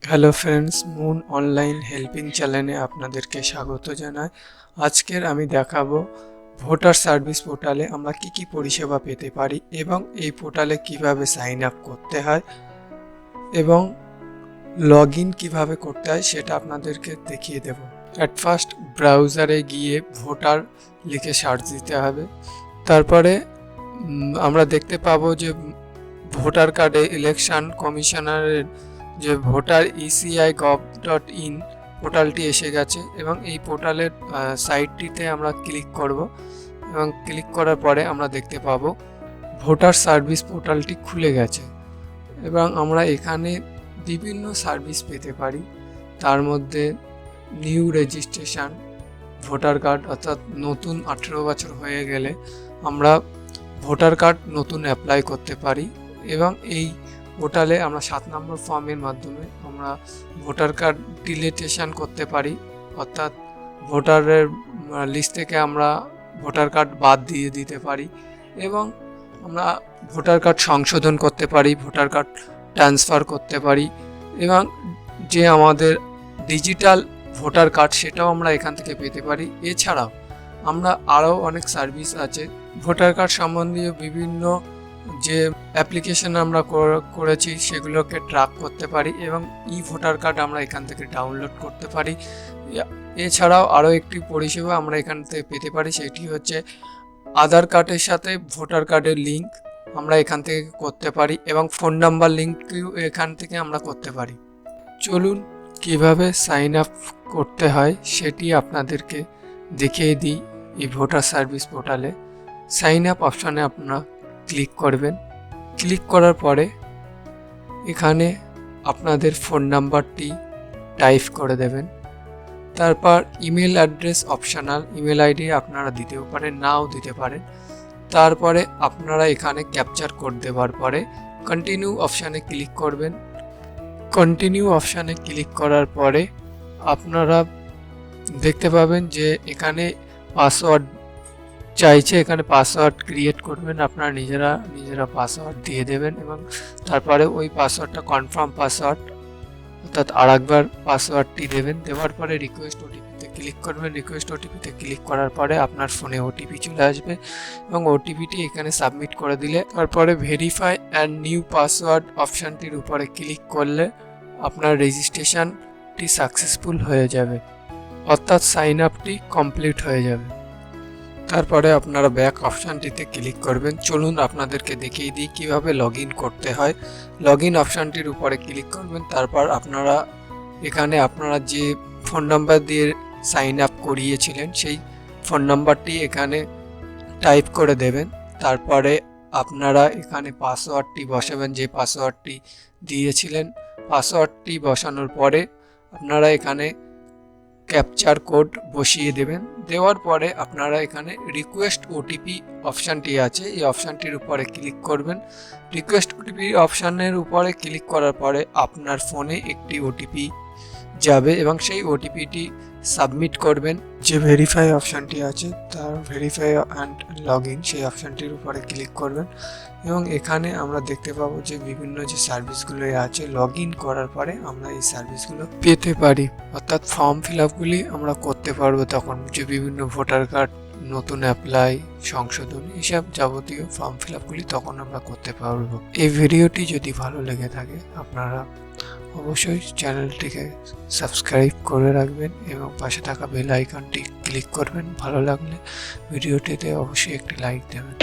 Hello friends, moon online helping চ্যানেলে আপনাদেরকে স্বাগত জানাই। আজকের আমি দেখাবো ভোটার সার্ভিস পোর্টালে আমরা কি কি পরিষেবা পেতে পারি এবং এই পোর্টালে কিভাবে সাইন আপ করতে হয় এবং লগ ইন কীভাবে করতে হয় সেটা আপনাদেরকে দেখিয়ে দেব। অ্যাট ফার্স্ট ব্রাউজারে গিয়ে ভোটার লিখে সার্চ দিতে হবে। তারপরে আমরা দেখতে পাবো যে ভোটার কার্ডে ইলেকশন কমিশনারের যে ভোটার ECI.gov.in পোর্টালটি এসে গেছে এবং এই পোর্টালের সাইটটিতে আমরা ক্লিক করব এবং ক্লিক করার পরে আমরা দেখতে পাবো ভোটার সার্ভিস পোর্টালটি খুলে গেছে এবং আমরা এখানে বিভিন্ন সার্ভিস পেতে পারি। তার মধ্যে নিউ রেজিস্ট্রেশন, ভোটার কার্ড অর্থাৎ নতুন 18 বছর হয়ে গেলে আমরা ভোটার কার্ড নতুন অ্যাপ্লাই করতে পারি এবং এই পোর্টালে আমরা 7 নম্বর ফর্মের মাধ্যমে আমরা ভোটার কার্ড ডিলিটেশন করতে পারি, অর্থাৎ ভোটারের লিস্ট থেকে আমরা ভোটার কার্ড বাদ দিয়ে দিতে পারি এবং আমরা ভোটার কার্ড সংশোধন করতে পারি, ভোটার কার্ড ট্রান্সফার করতে পারি এবং যে আমাদের ডিজিটাল ভোটার কার্ড সেটাও আমরা এখান থেকে পেতে পারি। এছাড়াও আমরা আরও অনেক সার্ভিস আছে ভোটার কার্ড সম্বন্ধীয় বিভিন্ন যে অ্যাপ্লিকেশন আমরা করেছি সেগুলোকে ট্র্যাক করতে পারি এবং ভোটার কার্ড আমরা এখান থেকে ডাউনলোড করতে পারি। এছাড়াও আরও একটি পরিষেবা আমরা এখান থেকে পেতে পারি, সেটি হচ্ছে আধার কার্ডের সাথে ভোটার কার্ডের লিঙ্ক আমরা এখান থেকে করতে পারি এবং ফোন নাম্বার লিঙ্কও এখান থেকে আমরা করতে পারি। চলুন কিভাবে সাইন আপ করতে হয় সেটি আপনাদেরকে দেখিয়ে দিই। এই ভোটার সার্ভিস পোর্টালে সাইন আপ অপশানে আপনারা ক্লিক করবেন। ক্লিক করার পরে এখানে আপনাদের ফোন নাম্বারটি টাইপ করে দেবেন। তারপর email address optional, email ID আপনারা দিতেও পারেন, নাও দিতে পারেন। তারপরে আপনারা এখানে ক্যাপচার কোড দেওয়ার পরে কন্টিনিউ অপশানে ক্লিক করবেন। কন্টিনিউ অপশানে ক্লিক করার পরে আপনারা দেখতে পাবেন যে এখানে পাসওয়ার্ড চাইছে, এখানে পাসওয়ার্ড ক্রিয়েট করবেন, আপনারা নিজেরা পাসওয়ার্ড দিয়ে দেবেন এবং তারপরে ওই পাসওয়ার্ডটা কনফার্ম পাসওয়ার্ড অর্থাৎ আরেকবার পাসওয়ার্ডটি দেবেন। দেওয়ার পরে রিকোয়েস্ট ওটিপিতে ক্লিক করবেন। রিকোয়েস্ট ওটিপিতে ক্লিক করার পরে আপনার ফোনে ওটিপি চলে আসবে এবং ওটিপিটি এখানে সাবমিট করে দিলে তারপরে ভেরিফাই অ্যান্ড নিউ পাসওয়ার্ড অপশানটির উপরে ক্লিক করলে আপনার রেজিস্ট্রেশনটি সাকসেসফুল হয়ে যাবে, অর্থাৎ সাইন আপটি কমপ্লিট হয়ে যাবে। তারপরে আপনারা ব্যাক অপশানটিতে ক্লিক করবেন। চলুন আপনাদেরকে দেখিয়ে দিই কীভাবে লগ ইন করতে হয়। লগ ইন অপশানটির উপরে ক্লিক করবেন। তারপর আপনারা এখানে আপনারা যে ফোন নাম্বার দিয়ে সাইন আপ করিয়েছিলেন সেই ফোন নাম্বারটি এখানে টাইপ করে দেবেন। তারপরে আপনারা এখানে পাসওয়ার্ডটি বসাবেন, যে পাসওয়ার্ডটি দিয়েছিলেন। পাসওয়ার্ডটি বসানোর পরে আপনারা এখানে ক্যাপচার কোড বসিয়ে দেবেন। দেওয়ার পরে আপনারা এখানে রিকোয়েস্ট ওটিপি অপশানটি আছে, এই অপশানটির উপরে ক্লিক করবেন। রিকোয়েস্ট ওটিপি অপশানের উপরে ক্লিক করার পরে আপনার ফোনে একটি ওটিপি যাবে এবং সেই ওটিপিটি সাবমিট করবেন। যে ভেরিফাই অপশানটি আছে তার ভেরিফাই অ্যান্ড লগ ইন সেই অপশানটির উপরে ক্লিক করবেন এবং এখানে আমরা দেখতে পাবো যে বিভিন্ন যে সার্ভিসগুলো আছে লগ ইন করার পরে আমরা এই সার্ভিসগুলো পেতে পারি, অর্থাৎ ফর্ম ফিল আপগুলি আমরা করতে পারবো তখন, যে বিভিন্ন ভোটার কার্ড নতুন অ্যাপ্লাই, সংশোধন, এইসব যাবতীয় ফর্ম ফিল আপগুলি তখন আমরা করতে পারবো। এই ভিডিওটি যদি ভালো লেগে থাকে আপনারা অবশ্যই চ্যানেলটিকে সাবস্ক্রাইব করে রাখবেন এবং পাশে থাকা বেল আইকনটি ক্লিক করবেন। ভালো লাগলে ভিডিওটিতে অবশ্যই একটি লাইক দেবেন।